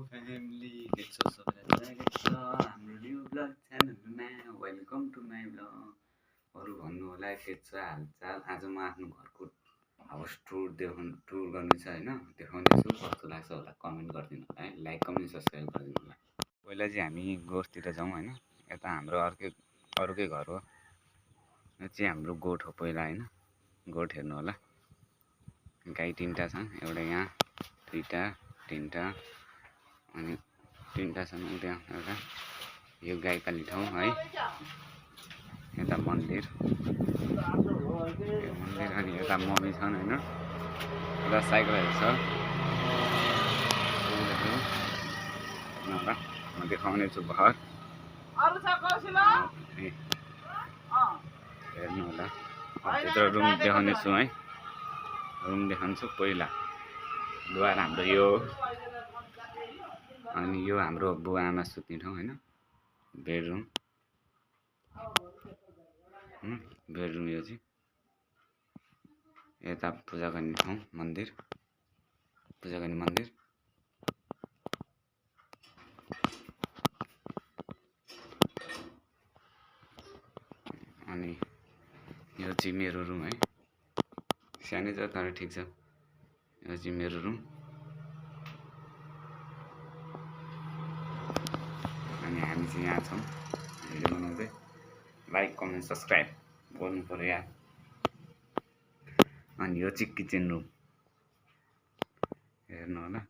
Family के छ सबैलाई स्वागत छ हाम्रो न्यू ब्लग च्यानलमा। Welcome to my blog. अरू भन्नु होला के छ हालचाल। आज म आफ्नो घरको हाउस टुर गर्नु छ हैन, देखाउनेछु। कस्तो लाग्छ होला कमेन्ट गरिदिनु होला है, लाइक कमेन्ट सब्स्क्राइब गरिदिनु होला। पहिला चाहिँ हामी गोठतिर जाउँ हैन। यता हाम्रो अरूकै घर हो। यो चाहिँ हाम्रो गोठ हो पहिला हैन। गोठ हेर्नु होला। गाई तीनटा छन्, एउटा यहाँ, दुईटा, तीनटा अनि तीनटा छन् त्यहाँ एउटा। यो गाई पाल्ने ठाउँ है। यता मन्दिर अनि यता मम्मी छन् हैन। यता साइकलहरू छ। म देखाउने छु घर। हेर्नु होला। भित्र रुम देखाउने छु है। रुम देखाउँछु पहिला। द्वार हाम्रो यो, अनि यो हाम्रो बुवा आमा सुत्ने ठाउँ हैन। बेडरुम बेडरुम यो चाहिँ। यता पूजा गर्ने ठाउँ मन्दिर, पूजा गर्ने मन्दिर। अनि यो चाहिँ मेरो रुम है। सानै छ तर ठिक छ। यो चाहिँ मेरो रुम। अनि हामी चाहिँ यहाँ छौँ भिडियो बनाउँदै। लाइक कमेन्ट सब्स्क्राइब गर्नु पर्यो यार। अनि यो चाहिँ किचन रुम हेर्नु होला।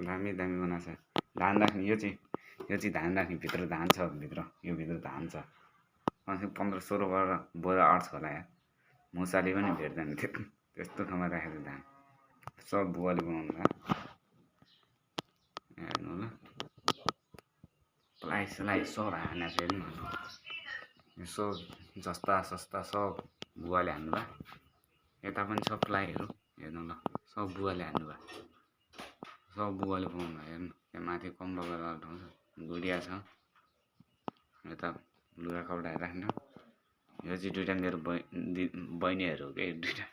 दामी दामी बनाएको छ। धान राख्ने यो चाहिँ धान राख्ने। भित्र धान छ। यो भित्र धान छ। कमसेकम 15-16 बोरा अट्छ होला यार। मुसाले पनि भेट्दैन त्यस्तो ठाउँमा राखेको धान। सब बुवाले बनाउनु भयो। हेर्नु होला। प्लाइ सब हानेर हेर्नु होला। यसो जस्ता सस्ता सब बुवाले हान्नु भयो। यता पनि छ प्लाइहरू हेर्नु ल। सब बुवाले हान्नु भयो। सब बुवाले बनाउनु भयो। हेर्नु त्यहाँ माथि कम्लो गरेर ठाउँ छ। गुडिया छ। यता लुगा कपडाहरू राख्नु। यो चाहिँ दुइटा मेरो बहिनीहरू के दुइटा।